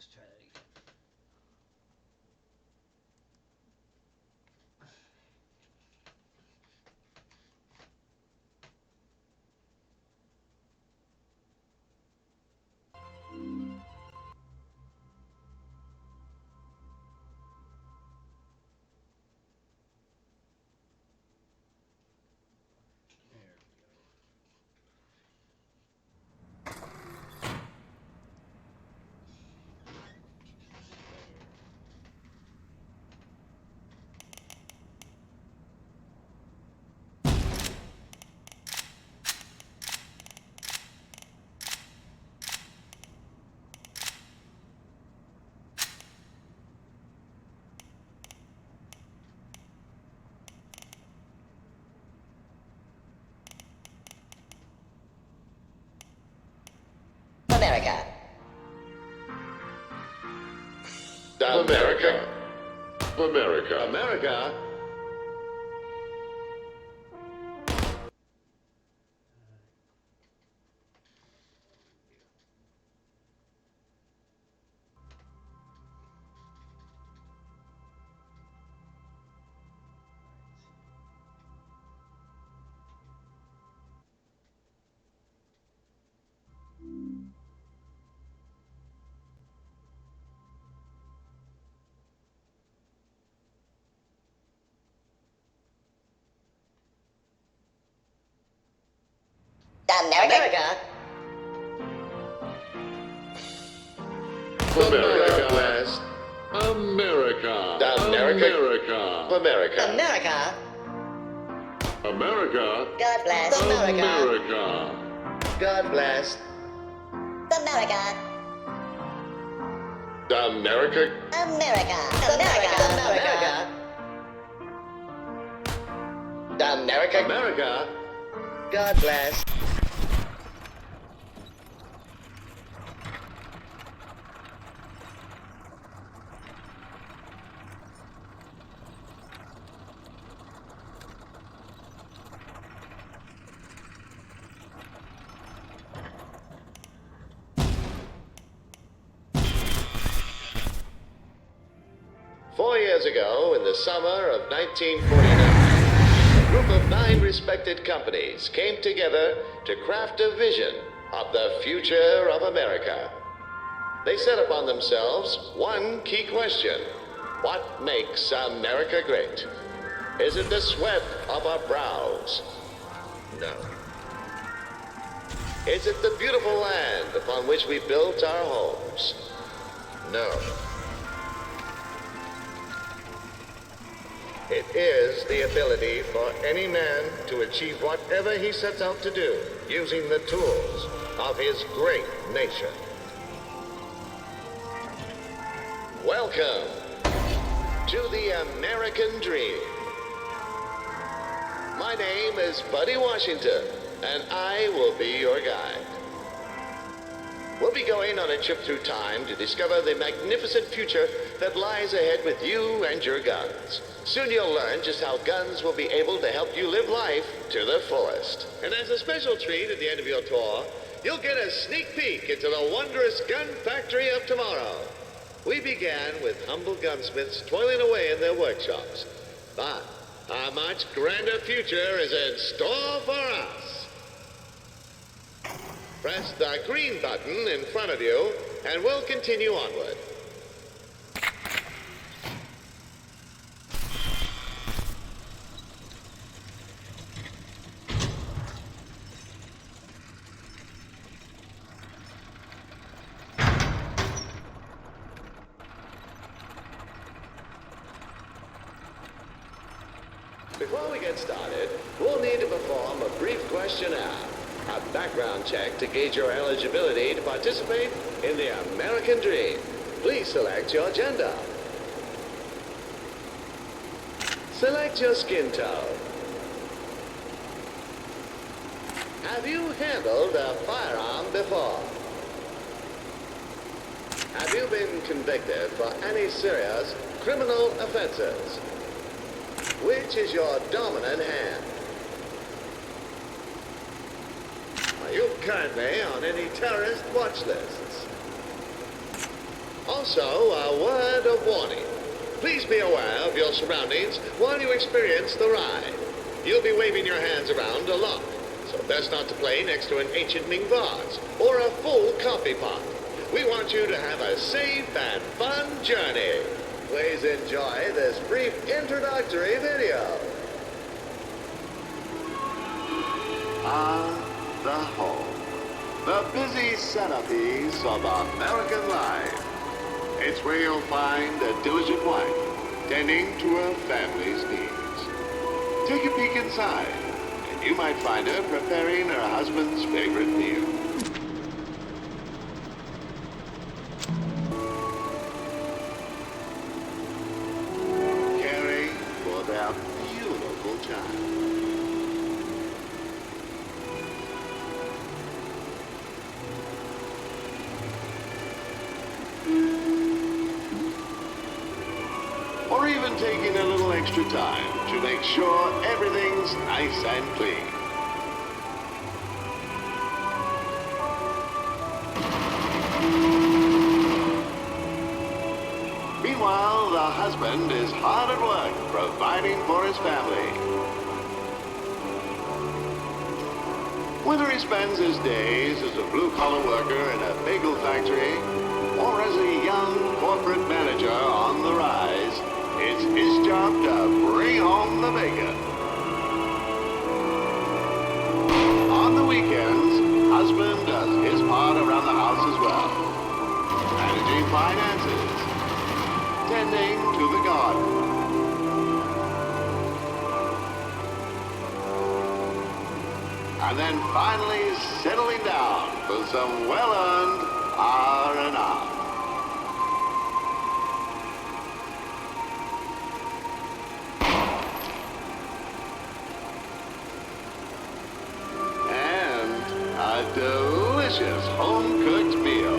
Let's try that again. America. America. America. America. America. America. West. America. America. America. America. America. God bless America. America. God bless. America. America. America. America. America. America. God bless. Years ago, in the summer of 1949, a group of 9 respected companies came together to craft a vision of the future of America. They set upon themselves one key question: what makes America great? Is it the sweat of our brows? No. Is it the beautiful land upon which we built our homes? No. It is the ability for any man to achieve whatever he sets out to do using the tools of his great nation. Welcome to the American Dream. My name is Buddy Washington, and I will be your guide. We'll be going on a trip through time to discover the magnificent future that lies ahead with you and your guns. Soon you'll learn just how guns will be able to help you live life to the fullest. And as a special treat at the end of your tour, you'll get a sneak peek into the wondrous gun factory of tomorrow. We began with humble gunsmiths toiling away in their workshops. But a much grander future is in store for us. Press the green button in front of you, and we'll continue onward. Before we get started, we'll need to perform a brief questionnaire, a background check to gauge your eligibility to participate in the American Dream. Please select your gender. Select your skin tone. Have you handled a firearm before? Have you been convicted for any serious criminal offenses? Which is your dominant hand? Are you currently on any terrorist watch lists? All Also, a word of warning. Please be aware of your surroundings while you experience the ride. You'll be waving your hands around a lot, so best not to play next to an ancient Ming vase or a full coffee pot. We want you to have a safe and fun journey. Please enjoy this brief introductory video. The home. The busy centerpiece of American life. It's where you'll find a diligent wife tending to her family's needs. Take a peek inside, and you might find her preparing her husband's favorite meal. Caring for their beautiful child. Or even taking a little extra time to make sure everything's nice and clean. Meanwhile, the husband is hard at work providing for his family. Whether he spends his days as a blue-collar worker in a bagel factory or as a young corporate manager on the rise, it's his job to bring home the bacon. On the weekends, husband does his part around the house as well. Managing finances, tending to the garden. And then finally settling down for some well-earned R&R. A delicious home-cooked meal.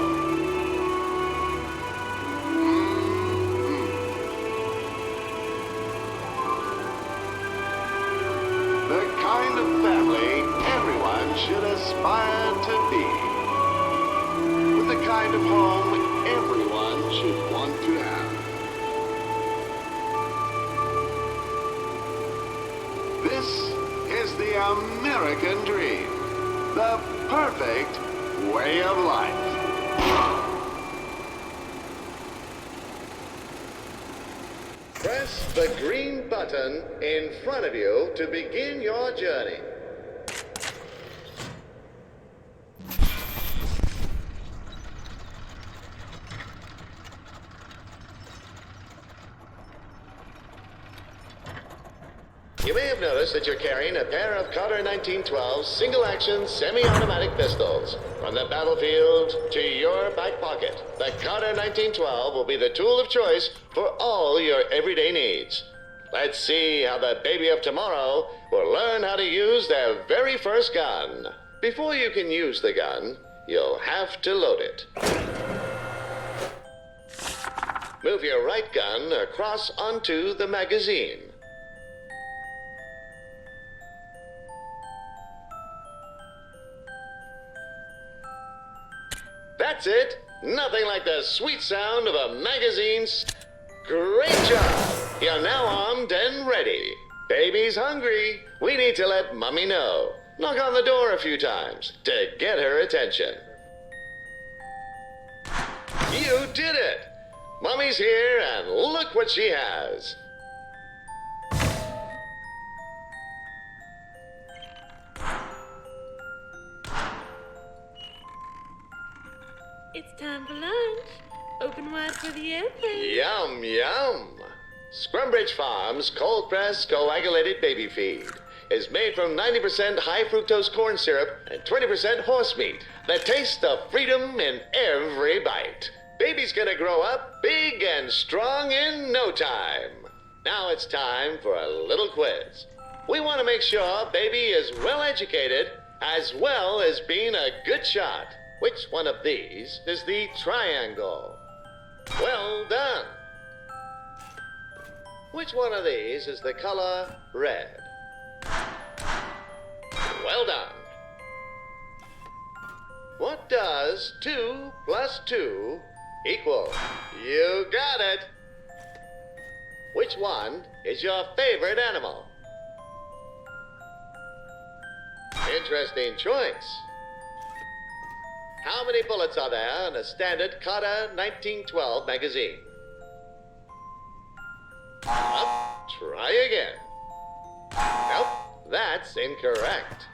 The kind of family everyone should aspire to be. With the kind of home everyone should want to have. This is the American dream. The perfect way of life. Press the green button in front of you to begin your journey. You may have noticed that you're carrying a pair of Carter 1912 single-action semi-automatic pistols. From the battlefield to your back pocket, the Carter 1912 will be the tool of choice for all your everyday needs. Let's see how the baby of tomorrow will learn how to use their very first gun. Before you can use the gun, you'll have to load it. Move your right gun across onto the magazine. That's it. Nothing like the sweet sound of a magazine's. Great job. You're now armed and ready. Baby's hungry. We need to let Mommy know. Knock on the door a few times to get her attention. You did it. Mommy's here and look what she has. It's time for lunch. Open wide for the airplane. Yum, yum. Scrumbridge Farms cold-pressed coagulated baby feed is made from 90% high fructose corn syrup and 20% horse meat. The taste of freedom in every bite. Baby's gonna grow up big and strong in no time. Now it's time for a little quiz. We want to make sure baby is well educated as well as being a good shot. Which one of these is the triangle? Well done. Which one of these is the color red? Well done. What does 2 plus 2 Equal. You got it. Which one is your favorite animal? Interesting choice. How many bullets are there in a standard Carter 1912 magazine? Up. Try again. Nope, that's incorrect.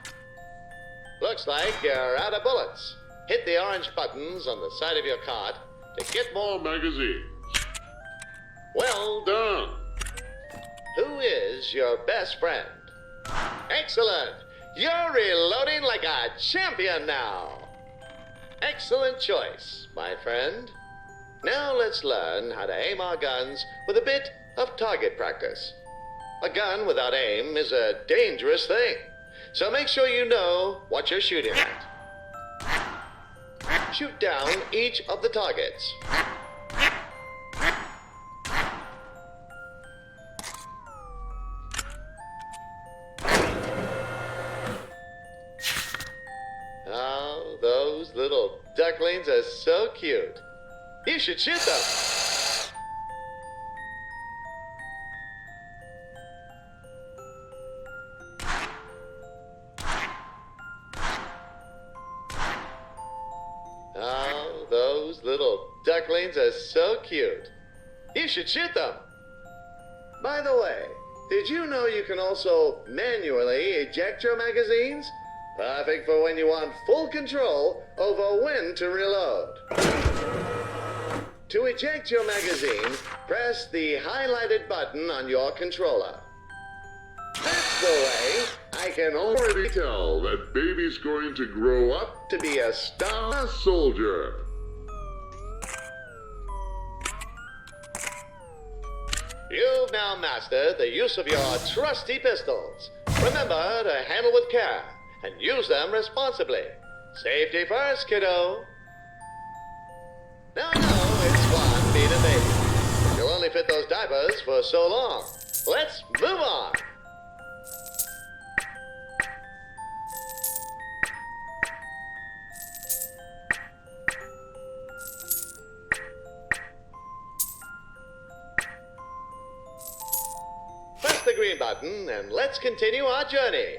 Looks like you're out of bullets. Hit the orange buttons on the side of your cart to get more. More magazines. Well done. Who is your best friend? Excellent. You're reloading like a champion now. Excellent choice, my friend. Now let's learn how to aim our guns with a bit of target practice. A gun without aim is a dangerous thing, so make sure you know what you're shooting at. Shoot down each of the targets. Oh, those little ducklings are so cute. You should shoot them. Oh, those little ducklings are so cute. You should shoot them. By the way, did you know you can also manually eject your magazines? Perfect for when you want full control over when to reload. To eject your magazine, press the highlighted button on your controller. That's the way I can Already tell that baby's going to grow up to be a star. a soldier. You've now mastered the use of your trusty pistols. Remember to handle with care and use them responsibly. Safety first, kiddo. Now I know it's fun being a baby. You'll only fit those diapers for so long. Let's move on. Press the green button and let's continue our journey.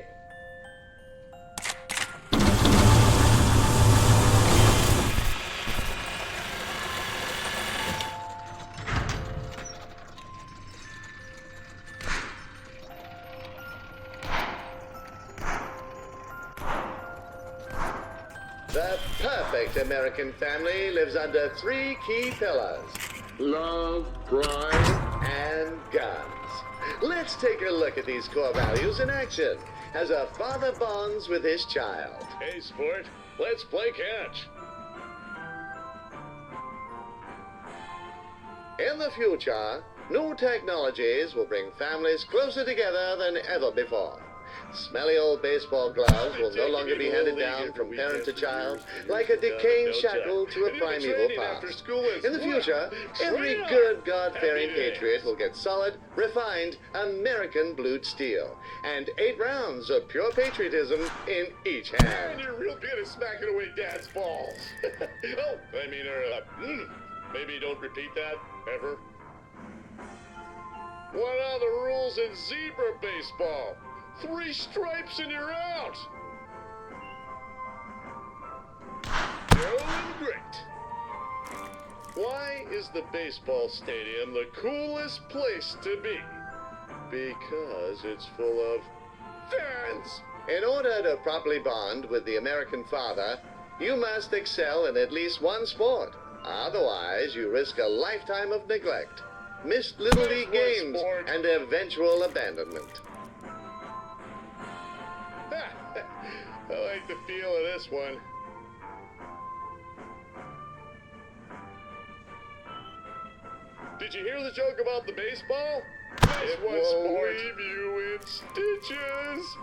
The perfect American family lives under 3 key pillars: Love, pride, and guns. Let's take a look at these core values in action as a father bonds with his child. Hey, sport, let's play catch. In the future, new technologies will bring families closer together than ever before. Smelly old baseball gloves will no longer be handed down from parent to child like a decaying shackle to a primeval past. In the future, every good God-fearing patriot will get solid, refined, American blued steel, and 8 rounds of pure patriotism in each And hand. you're real good at smacking away Dad's balls. Maybe don't repeat that, ever. What are the rules in zebra baseball? 3 stripes and you're out. Going great. Why is the baseball stadium the coolest place to be? Because it's full of fans. In order to properly bond with the American father, you must excel in at least one sport. Otherwise, you risk a lifetime of neglect, missed Little Nice League one, games, sport. and eventual abandonment. I like the feel of this one. Did you hear the joke about the baseball? It will leave you in stitches.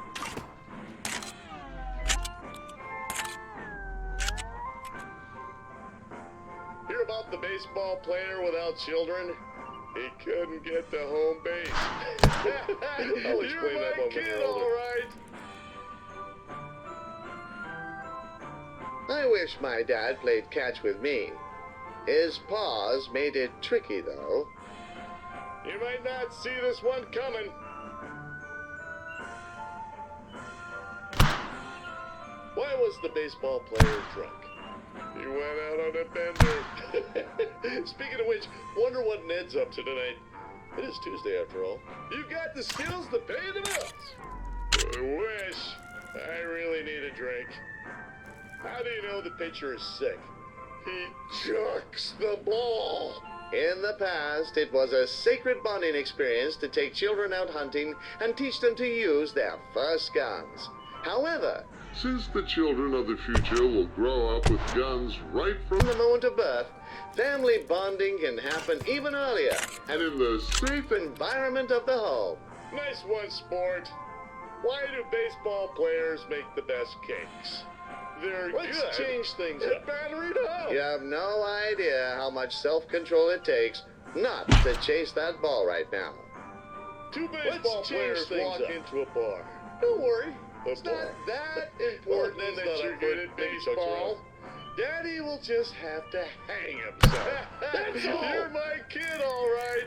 Hear about the baseball player without children? He couldn't get to home base. I'll explain that one when you're older. All right. I wish my dad played catch with me. His paws made it tricky, though. You might not see this one coming. Why was the baseball player drunk? He went out on a bender. Speaking of which, wonder what Ned's up to tonight. It is Tuesday, after all. You got the skills to pay the bills. I wish. I really need a drink. How do you know the pitcher is sick? He chucks the ball. In the past, it was a sacred bonding experience to take children out hunting and teach them to use their first guns. However, Since the children of the future will grow up with guns right from from the moment of birth, family bonding can happen even earlier and in the safe environment of the home. Nice one, sport. Why do baseball players make the best cakes? They're Let's good. change things They're up. battered up. You have no idea how much self-control it takes not to chase that ball right now. Two baseball Let's change players things walk up. into a bar. Don't worry. It's not that important that that you're I good at put maybe touch baseball. Daddy will just have to hang himself. That's all. You're my kid, all right.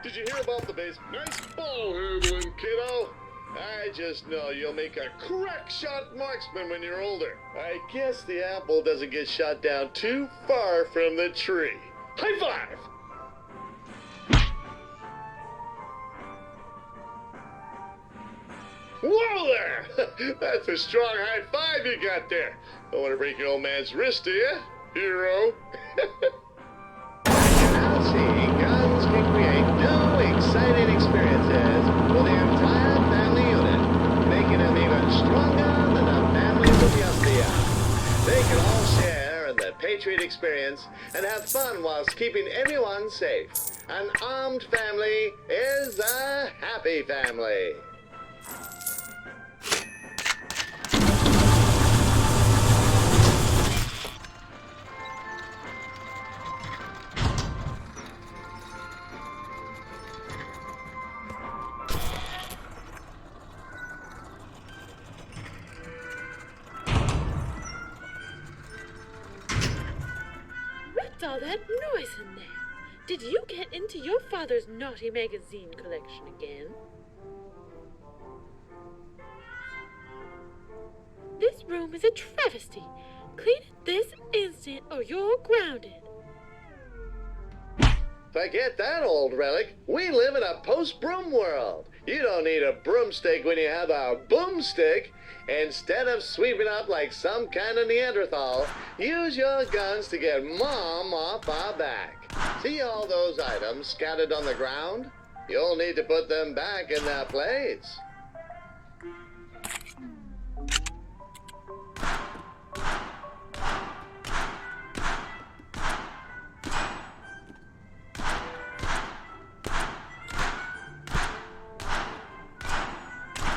Did you hear about the base? Nice ball handling, kiddo. I just know you'll make a crack shot marksman when you're older. I guess the apple doesn't get shot down too far from the tree. High five! Whoa there! That's a strong high five you got there. Don't want to break your old man's wrist, do you, hero? Now see, guns can create new exciting experiences for the entire family unit, making them even stronger than the families of yesteryear. They can all share in the Patriot experience and have fun whilst keeping everyone safe. An armed family is a happy family. What's all that noise in there? Did you get into your father's naughty magazine collection again? This room is a travesty. Clean it this instant or you're grounded. Forget that old relic. We live in a post-broom world. You don't need a broomstick when you have a boomstick. Instead of sweeping up like some kind of Neanderthal, use your guns to get Mom off our back. See all those items scattered on the ground? You'll need to put them back in their place.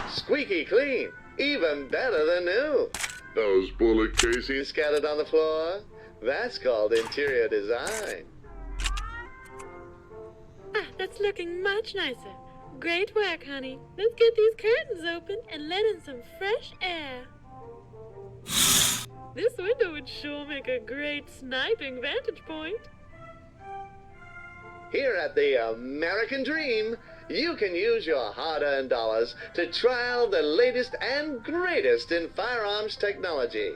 Squeaky clean. Even better than new. those bullet casings. Scattered on the floor? That's called interior design. Ah, that's looking much nicer. Great work, honey. Let's get these curtains open and let in some fresh air. This window would sure make a great sniping vantage point. Here at the American Dream, you can use your hard-earned dollars to trial the latest and greatest in firearms technology.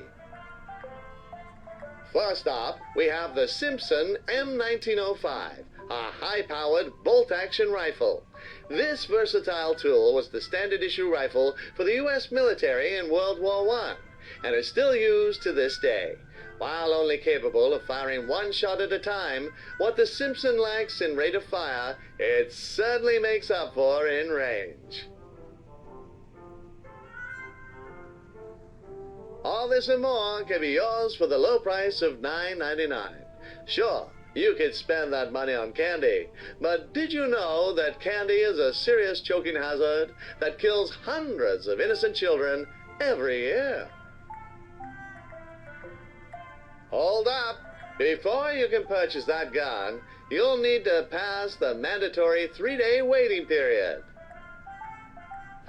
First off, we have the Simpson M1905, a high-powered bolt-action rifle. This versatile tool was the standard issue rifle for the U.S. military in World War I, and is still used to this day. While only capable of firing one shot at a time, what the Simpson lacks in rate of fire, it certainly makes up for in range. All this and more can be yours for the low price of $9.99. Sure, you could spend that money on candy, but did you know that candy is a serious choking hazard that kills hundreds of innocent children every year? Hold up! Before you can purchase that gun, you'll need to pass the mandatory 3-day waiting period.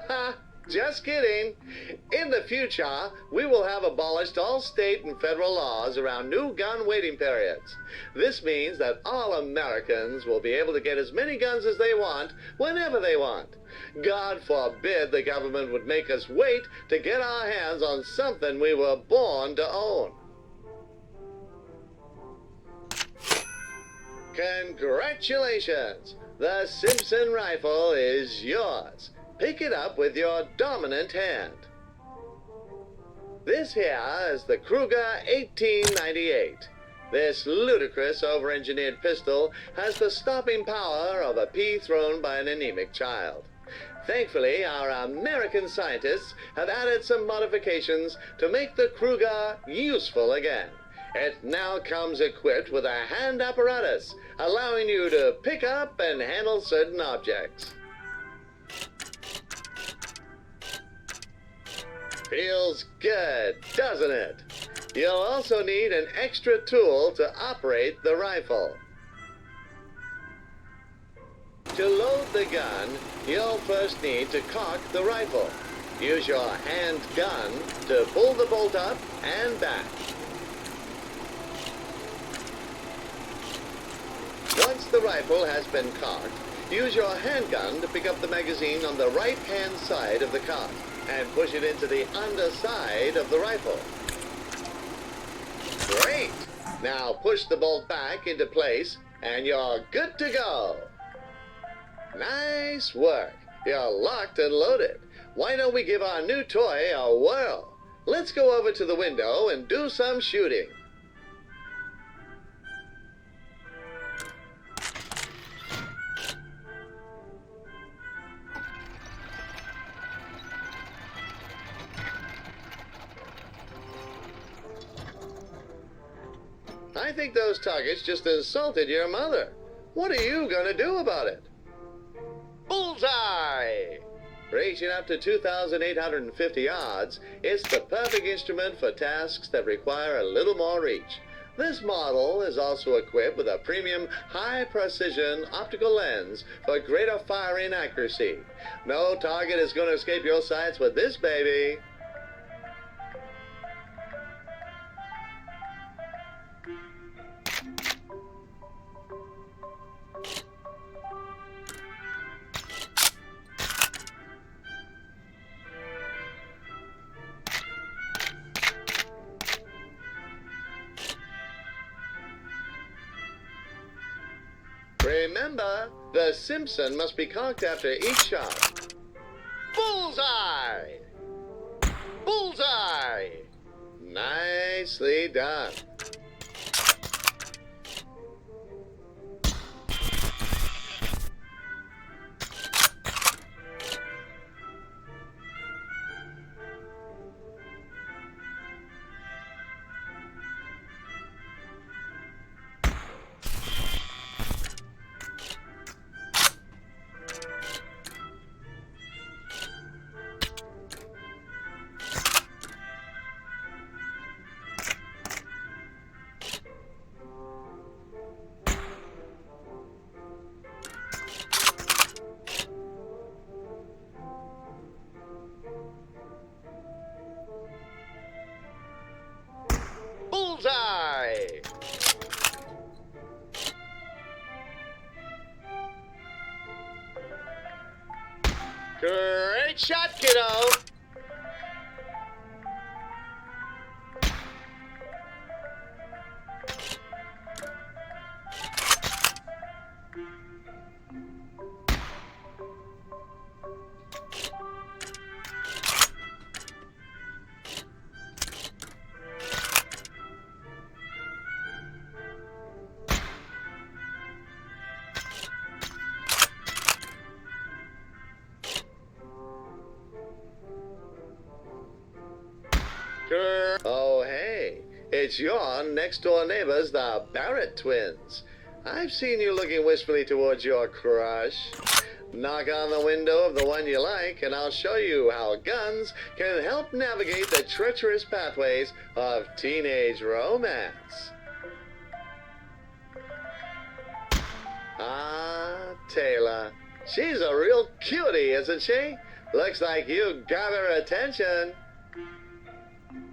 Ha! Just kidding. In the future, we will have abolished all state and federal laws around new gun waiting periods. This means that all Americans will be able to get as many guns as they want, whenever they want. God forbid the government would make us wait to get our hands on something we were born to own. Congratulations! The Simpson rifle is yours. Pick it up with your dominant hand. This here is the Kruger 1898. This ludicrous over-engineered pistol has the stopping power of a pea thrown by an anemic child. Thankfully, our American scientists have added some modifications to make the Kruger useful again. It now comes equipped with a hand apparatus, allowing you to pick up and handle certain objects. Feels good, doesn't it? You'll also need an extra tool to operate the rifle. To load the gun, you'll first need to cock the rifle. Use your hand gun to pull the bolt up and back. Once the rifle has been cocked, use your handgun to pick up the magazine on the right-hand side of the cock and push it into the underside of the rifle. Great! Now push the bolt back into place and you're good to go. Nice work. You're locked and loaded. Why don't we give our new toy a whirl? Let's go over to the window and do some shooting. I think those targets just insulted your mother. What are you going to do about it? Bullseye! Reaching up to 2,850 yards, it's the perfect instrument for tasks that require a little more reach. This model is also equipped with a premium high-precision optical lens for greater firing accuracy. No target is going to escape your sights with this baby. Remember, the Simpson must be cocked after each shot. Bullseye! Bullseye! Nicely done. Bullseye! Great shot, kiddo! Oh, hey, it's your next-door neighbors, the Barrett twins. I've seen you looking wistfully towards your crush. Knock on the window of the one you like, and I'll show you how guns can help navigate the treacherous pathways of teenage romance. Ah, Taylor. She's a real cutie, isn't she? Looks like you got her attention.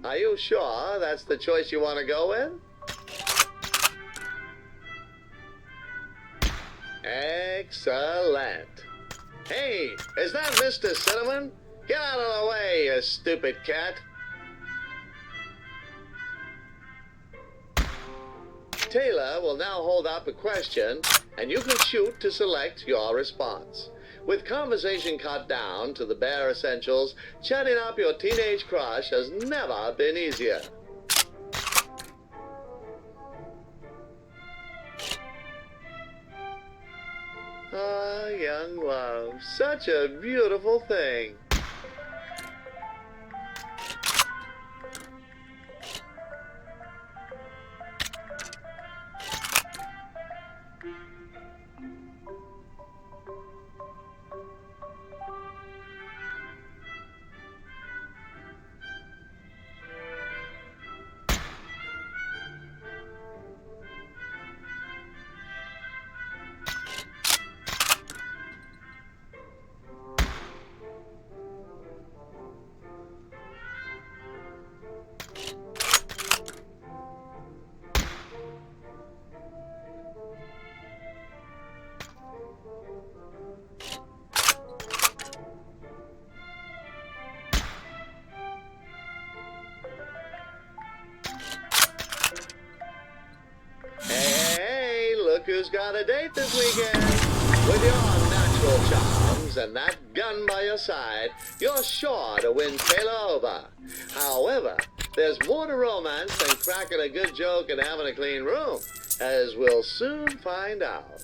Are you sure that's the choice you want to go with? Excellent. Hey, is that Mr. Cinnamon? Get out of the way, you stupid cat. Taylor will now hold up a question, and you can shoot to select your response. With conversation cut down to the bare essentials, chatting up your teenage crush has never been easier. Ah, young love, such a beautiful thing. Who's got a date this weekend? With your natural charms and that gun by your side, you're sure to win Taylor over. However, there's more to romance than cracking a good joke and having a clean room, as we'll soon find out.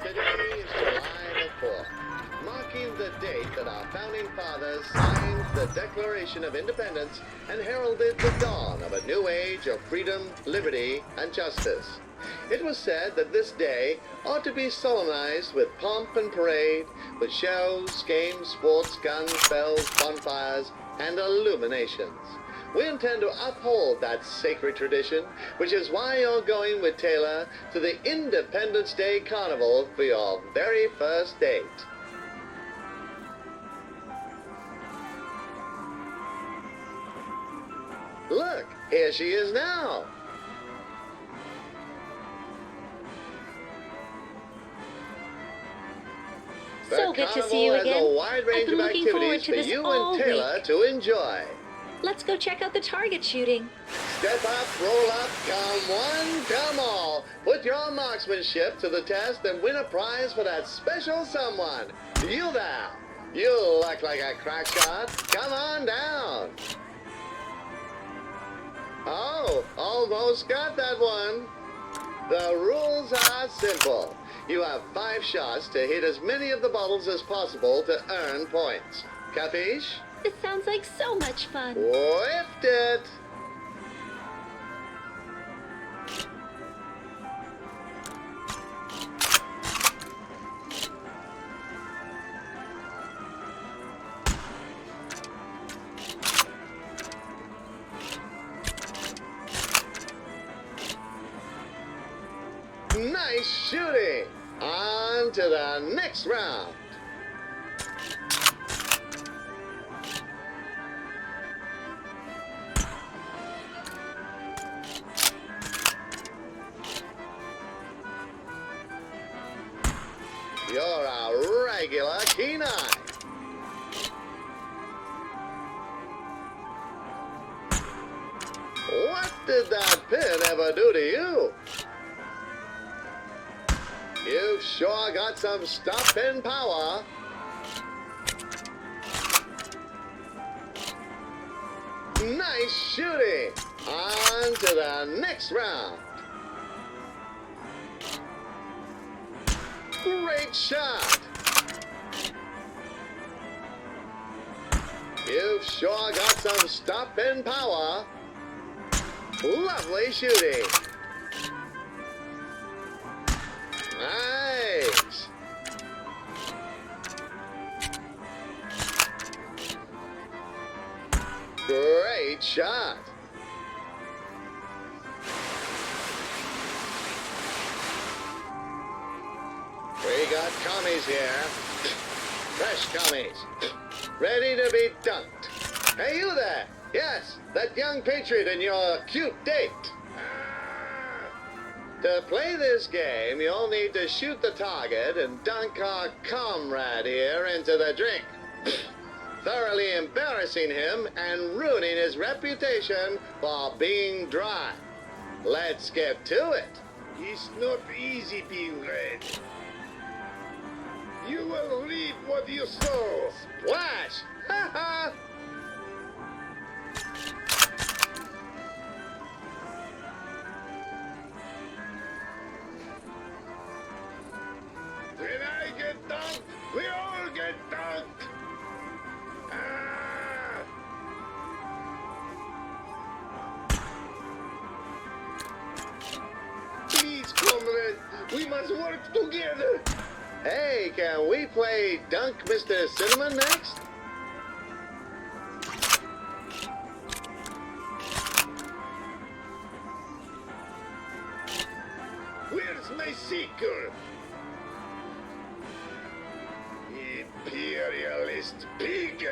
Today is July the 4th, marking the date that our founding fathers signed the Declaration of Independence and heralded the dawn of a new age of freedom, liberty, and justice. It was said that this day ought to be solemnized with pomp and parade, with shows, games, sports, guns, bells, bonfires, and illuminations. We intend to uphold that sacred tradition, which is why you're going with Taylor to the Independence Day Carnival for your very first date. Look, here she is now. So good to see you The carnival again. has a wide range I've been of looking forward activities to for this you all and Taylor week. to enjoy. Let's go check out the target shooting. Step up, roll up, come one, come all. Put your marksmanship to the test and win a prize for that special someone. You there. You look like a crack shot. Come on down. Oh, almost got that one. The rules are simple. You have 5 shots to hit as many of the bottles as possible to earn points. Capiche? This sounds like so much fun. Whipped it! Nice shooting! On to the next round. You're a regular keen eye. What did that pin ever do to you? You've sure got some stop-pin power. Nice shooting. On to the next round. Great shot. You've sure got some stop-pin power. Lovely shooting. Great shot. We got commies here. Fresh commies. Ready to be dunked. Hey, you there. Yes, that young patriot and your cute date. To play this game, you'll need to shoot the target and dunk our comrade here into the drink, thoroughly embarrassing him and ruining his reputation for being dry. Let's get to it. It's not easy being red. You will reap what you sow. Splash! Ha ha! When I get dunked, we all get dunked. Ah! Please, comrade, we must work together. Hey, can we play Dunk Mr. Cinnamon next? Where's my seeker? Imperialist pig.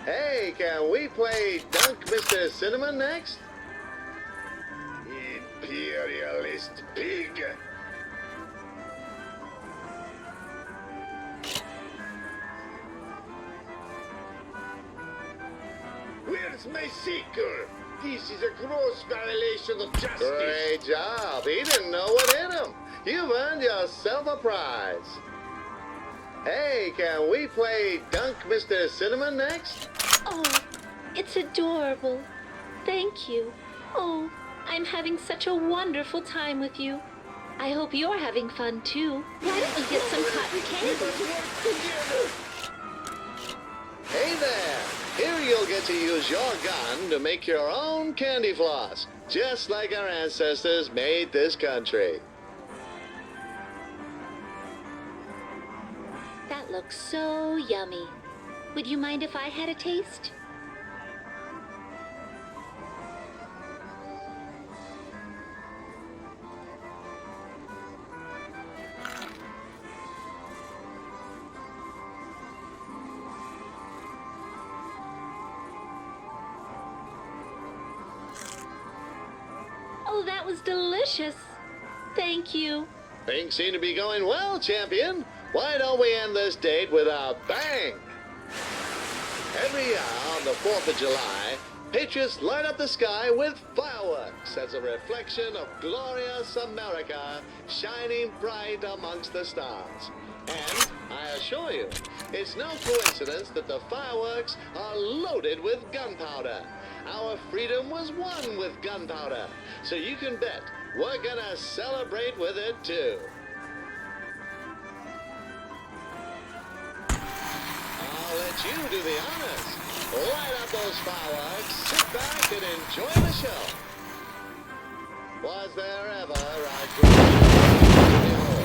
Hey, can we play Dunk Mr. Cinnamon next? Imperialist pig. Where's my seeker? This is a gross violation of justice. Great job. He didn't know what hit him. You've earned yourself a prize. Hey, can we play Dunk Mr. Cinnamon next? Oh, it's adorable. Thank you. Oh, I'm having such a wonderful time with you. I hope you're having fun too. Why don't we get some cotton candy? Hey there. Here you'll get to use your gun to make your own candy floss, just like our ancestors made this country. That looks so yummy. Would you mind if I had a taste? Oh, that was delicious. Thank you. Things seem to be going well, champion. Why don't we end this date with a bang? Every year on the 4th of July, patriots light up the sky with fireworks as a reflection of glorious America shining bright amongst the stars. And I assure you, it's no coincidence that the fireworks are loaded with gunpowder. Our freedom was won with gunpowder, so you can bet we're gonna celebrate with it too. I'll let you do the honors. Light up those fireworks, sit back and enjoy the show. Was there ever a great behold?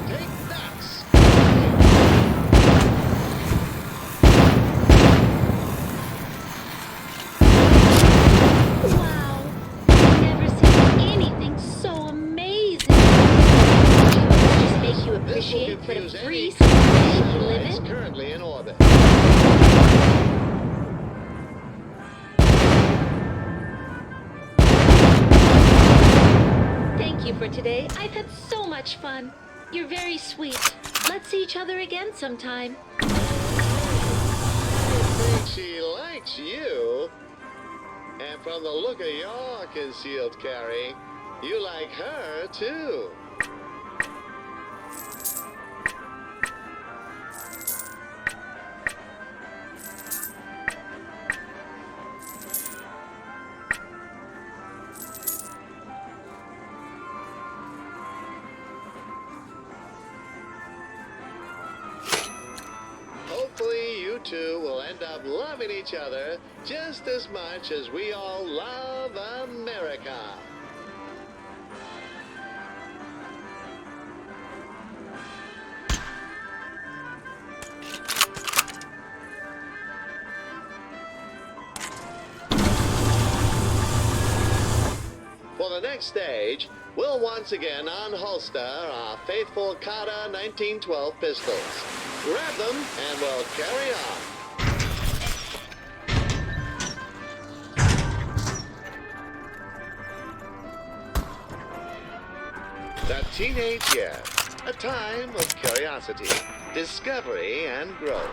Take that! Wow. I've never seen anything so amazing. Just make you This will appreciate what a confuse free any society we live satellites in. currently in orbit. Thank you for today. I've had so much fun. You're very sweet. Let's see each other again sometime. I think she likes you. And from the look of your concealed carry, you like her too. Hopefully you two will end up loving each other just as much as we all love America. For the next stage, we'll once again unholster our faithful Carter 1912 pistols. Grab them and we'll carry on. The teenage year, a time of curiosity, discovery, and growth.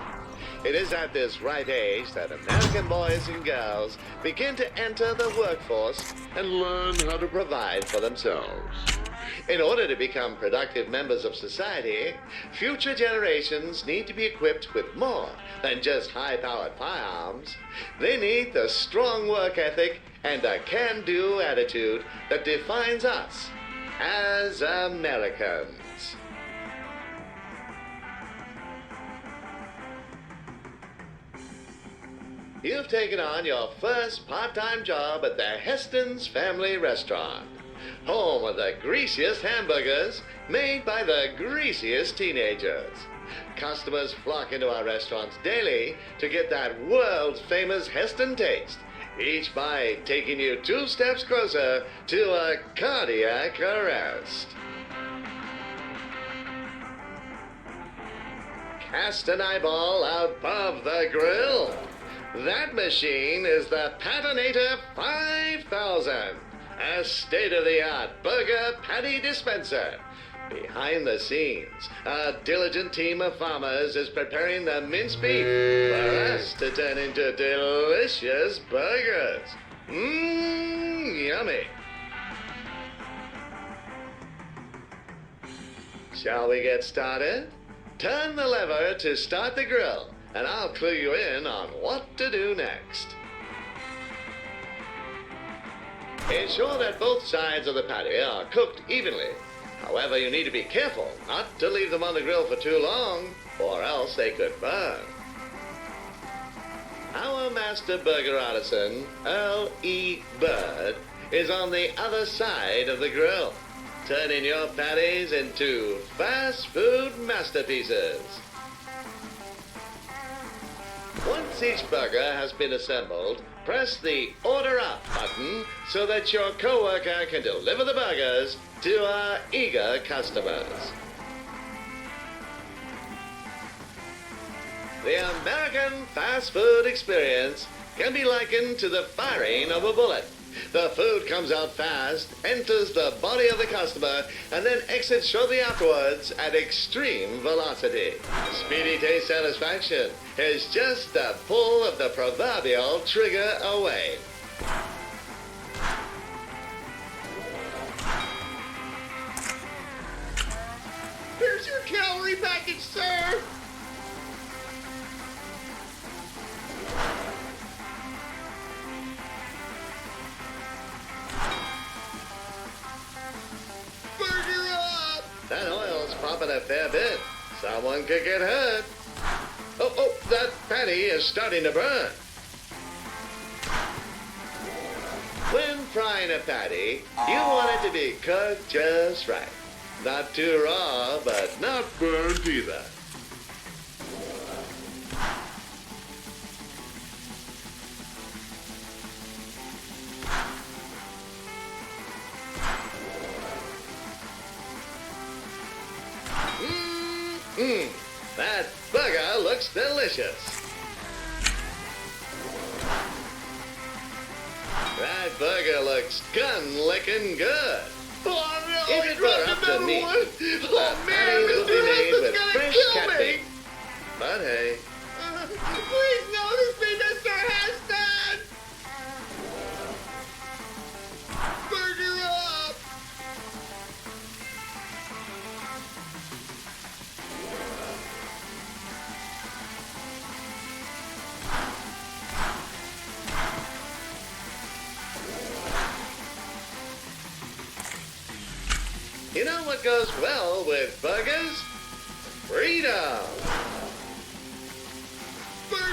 It is at this ripe age that American boys and girls begin to enter the workforce and learn how to provide for themselves. In order to become productive members of society, future generations need to be equipped with more than just high-powered firearms. They need the strong work ethic and a can-do attitude that defines us as Americans. You've taken on your first part-time job at the Heston's Family Restaurant, home of the greasiest hamburgers made by the greasiest teenagers. Customers flock into our restaurants daily to get that world-famous Heston taste, each bite taking you 2 steps closer to a cardiac arrest. Cast an eyeball above the grill. That machine is the Patinator 5000, a state-of-the-art burger patty dispenser. Behind the scenes, a diligent team of farmers is preparing the minced beef for us to turn into delicious burgers. Yummy. Shall we get started? Turn the lever to start the grill, and I'll clue you in on what to do next. Ensure that both sides of the patty are cooked evenly. However, you need to be careful not to leave them on the grill for too long, or else they could burn. Our master burger artisan, Earl E. Bird, is on the other side of the grill, turning your patties into fast food masterpieces. Once each burger has been assembled, press the Order Up button so that your coworker can deliver the burgers to our eager customers. The American fast food experience can be likened to the firing of a bullet. The food comes out fast, enters the body of the customer, and then exits shortly afterwards at extreme velocity. Speedy taste satisfaction is just a pull of the proverbial trigger away. Here's your calorie package, sir. Burger up! That oil's popping a fair bit. Someone could get hurt. Oh, that patty is starting to burn. When frying a patty, you want it to be cooked just right. Not too raw, but not burnt either. That burger looks delicious. That burger looks gun-licking good. Oh, no, If it were up to me, the patty will be made with fresh cat meat. But hey, Please notice me, Mr. Heston! Burger up! you know what goes well with burgers? Freedom! Burger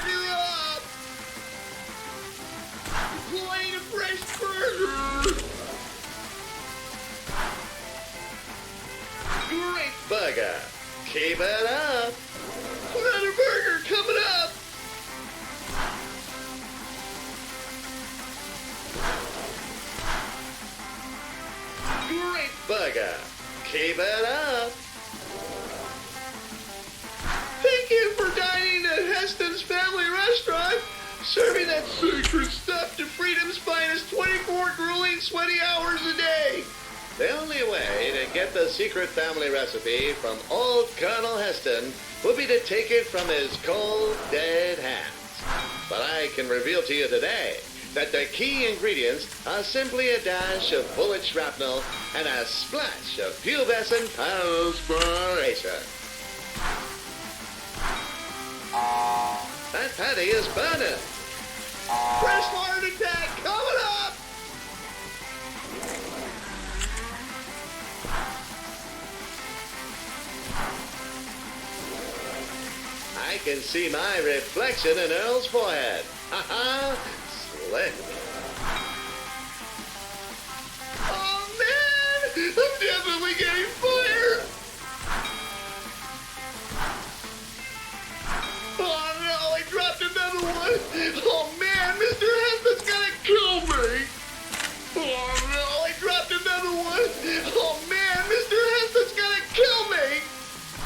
burger! Great burger. Keep it up. Another burger coming up. Great burger. Keep it up. Thank you for dining at Heston's Family Restaurant, serving that sacred stuff to freedom's finest 24 grueling, sweaty hours a day. The only way to get the secret family recipe from old Colonel Heston would be to take it from his cold, dead hands. But I can reveal to you today that the key ingredients are simply a dash of bullet shrapnel and a splash of pubescent perspiration. That patty is burning. Fresh heart attack coming up. I can see my reflection in Earl's forehead. Ha-ha, slick. Oh, man! I'm definitely getting fired! Oh, no, I dropped another one! Oh, man, Mr. Heston's gonna kill me! Oh, no, I dropped another one! Oh, man, Mr. Heston's gonna kill me!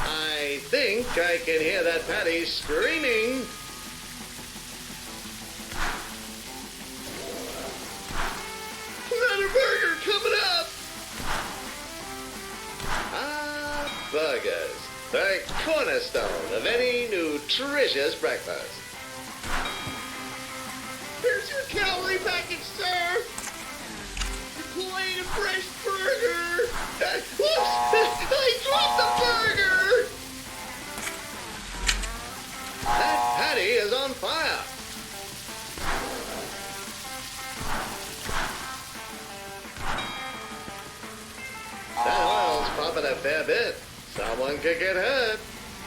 I think I can hear that patty screaming. Another burger coming up. Ah, burgers. The cornerstone of any nutritious breakfast. Here's your calorie package, sir. You're plain a fresh burger. Whoops! I dropped the burger! That patty is on fire. That oil's pumping a fair bit. Someone could get hurt.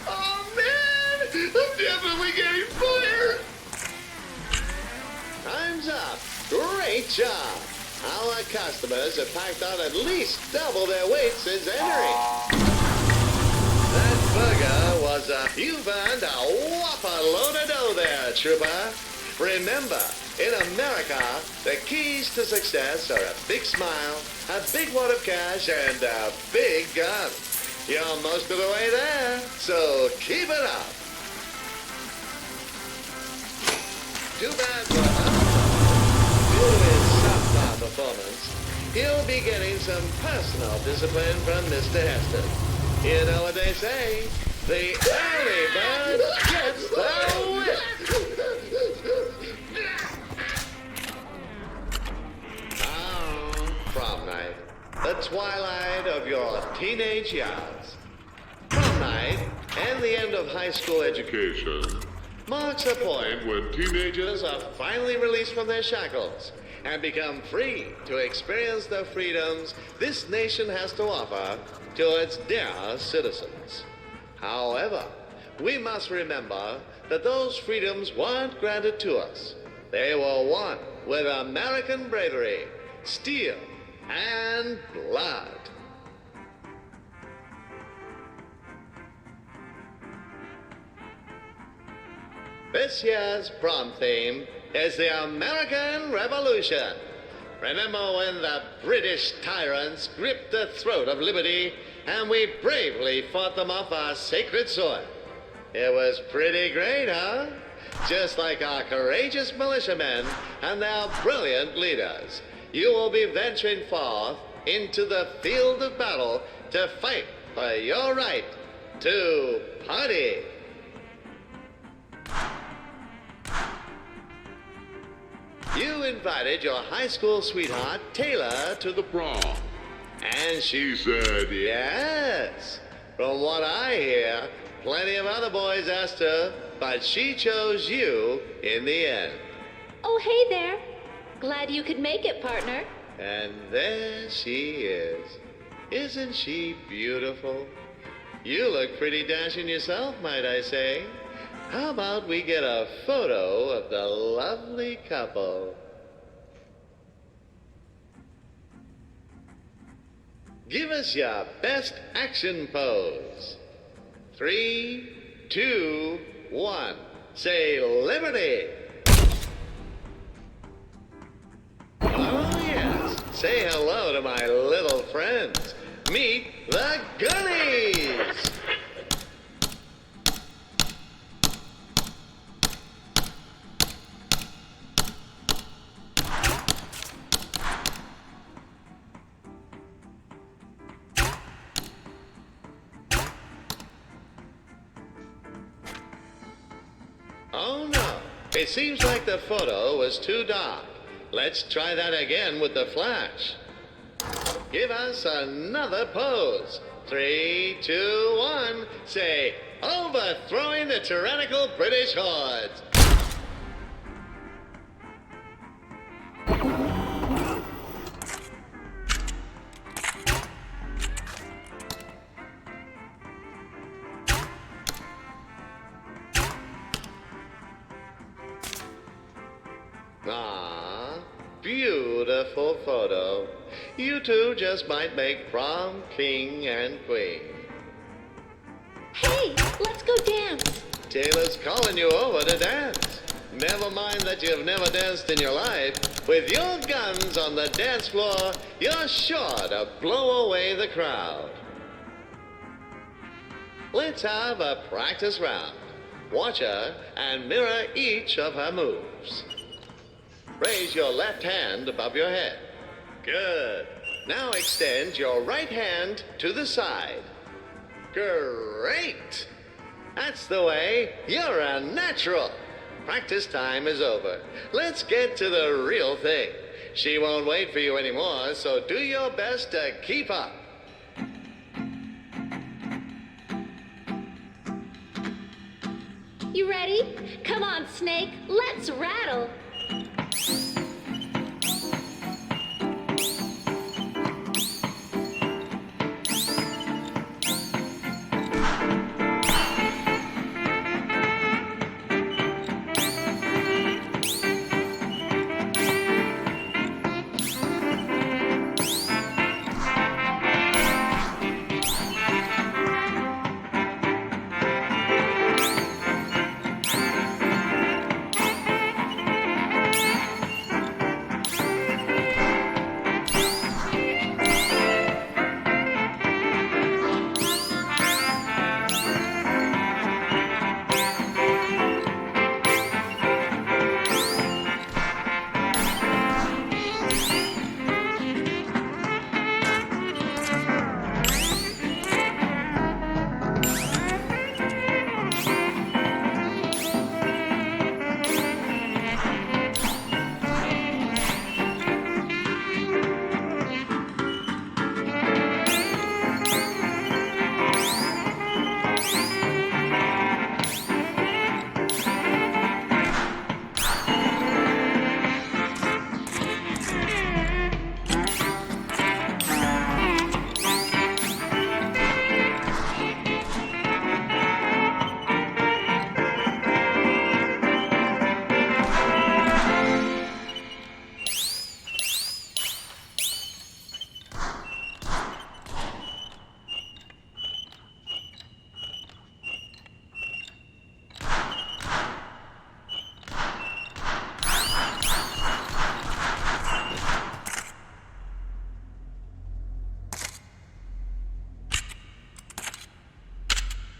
Oh, man! I'm definitely getting fired! Time's up. Great job. Our customers have packed on at least double their weight since entering. That burger was you've earned a whopper load of dough there, trooper. Remember, in America, the keys to success are a big smile, a big wad of cash, and a big gun. You're most of the way there, so keep it up. Too bad for us. Due to his subpar performance, he'll be getting some personal discipline from Mr. Heston. You know what they say? The early bird gets the whip. Prom night. The twilight of your teenage years. Prom night and the end of high school education marks a point when teenagers are finally released from their shackles and become free to experience the freedoms this nation has to offer to its dear citizens. However, we must remember that those freedoms weren't granted to us. They were won with American bravery, steel, and blood. This year's prom theme is the American Revolution. Remember when the British tyrants gripped the throat of liberty and we bravely fought them off our sacred soil? It was pretty great, huh? Just like our courageous militiamen and their brilliant leaders, you will be venturing forth into the field of battle to fight for your right to party. You invited your high school sweetheart, Taylor, to the prom. And she said yes. From what I hear, plenty of other boys asked her, but she chose you in the end. Oh, hey there. Glad you could make it, partner. And there she is. Isn't she beautiful? You look pretty dashing yourself, might I say. How about we get a photo of the lovely couple? Give us your best action pose. 3, 2, 1. Say liberty. Oh, yes. Say hello to my little friends. Meet the Gunnies. Oh no, it seems like the photo was too dark. Let's try that again with the flash. Give us another pose. 3, 2, 1. Say, overthrowing the tyrannical British hordes. Ah, beautiful photo. You two just might make prom king and queen. Hey, let's go dance. Taylor's calling you over to dance. Never mind that you've never danced in your life. With your guns on the dance floor, you're sure to blow away the crowd. Let's have a practice round. Watch her and mirror each of her moves. Raise your left hand above your head. Good. Now extend your right hand to the side. Great. That's the way. You're a natural. Practice time is over. Let's get to the real thing. She won't wait for you anymore, so do your best to keep up. You ready? Come on, Snake. Let's rattle.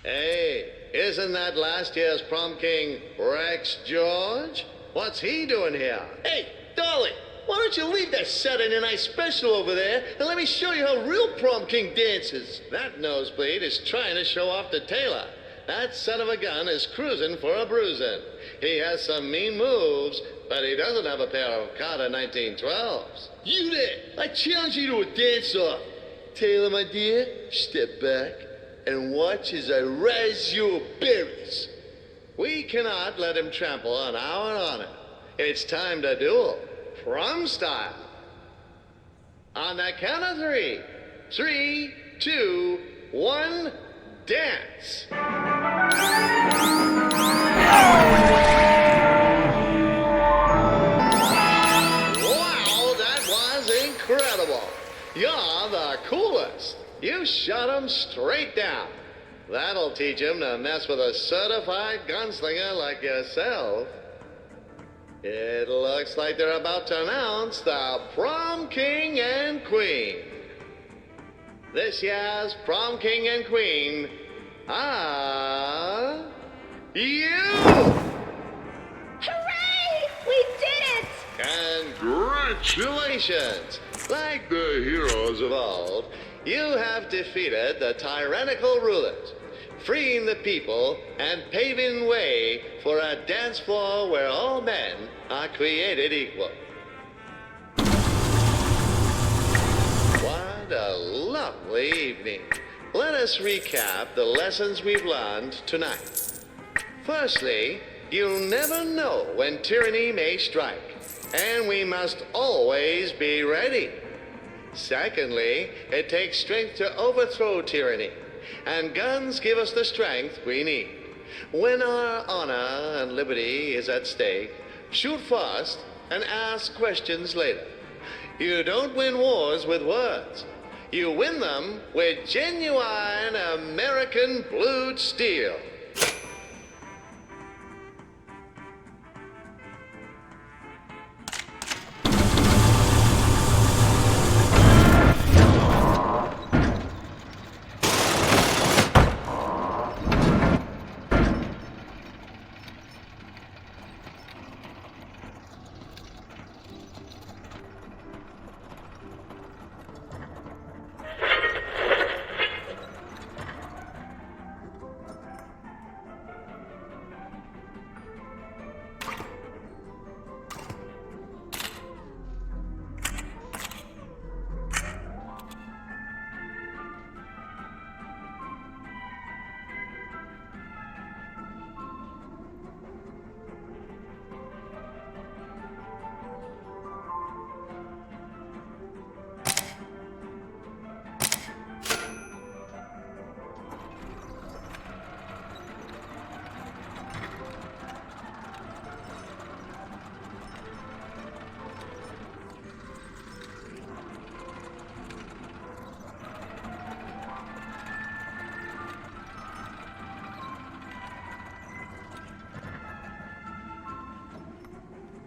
Hey, isn't that last year's prom king Rex George? What's he doing here? Hey, Dolly, why don't you leave that Saturday night special over there and let me show you how real prom king dances? That nosebleed is trying to show off to Taylor. That son of a gun is cruising for a bruising. He has some mean moves, but he doesn't have a pair of Carter 1912s. You there! I challenge you to a dance-off. Taylor, my dear, step back and watch as I raise your berries. We cannot let him trample on our honor. It's time to duel, prom style. On the count of 3. 3, 2, 1, dance. Wow, that was incredible. You're the coolest coolest. You shot him straight down. That'll teach him to mess with a certified gunslinger like yourself. It looks like they're about to announce the prom king and queen. This year's prom king and queen are you! Hooray! We did it! Congratulations! Like the heroes of old, you have defeated the tyrannical rulers, freeing the people and paving way for a dance floor where all men are created equal. What a lovely evening. Let us recap the lessons we've learned tonight. Firstly, you'll never know when tyranny may strike, and we must always be ready. Secondly, it takes strength to overthrow tyranny, and guns give us the strength we need. When our honor and liberty is at stake, shoot first and ask questions later. You don't win wars with words. You win them with genuine American blued steel.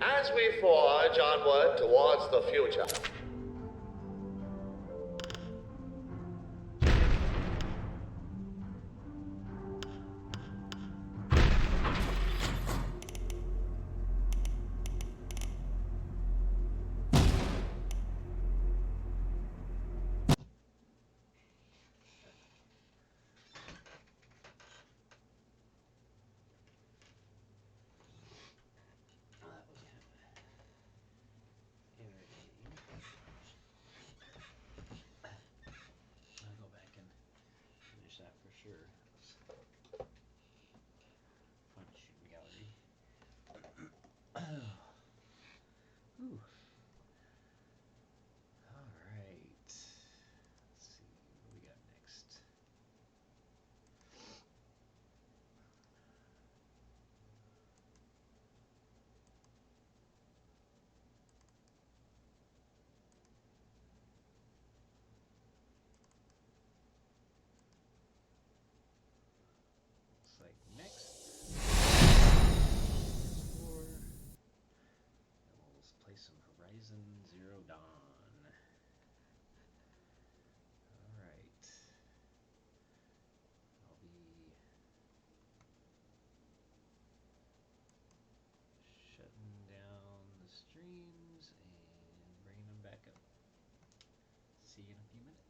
As we forge onward towards the future, I'll go back and finish that for sure. Fun shooting gallery. Ooh. Alright. Let's see what we got next. Looks like next for we'll play some Horizon Zero Dawn. Alright. I'll be shutting down the streams and bringing them back up. See you in a few minutes.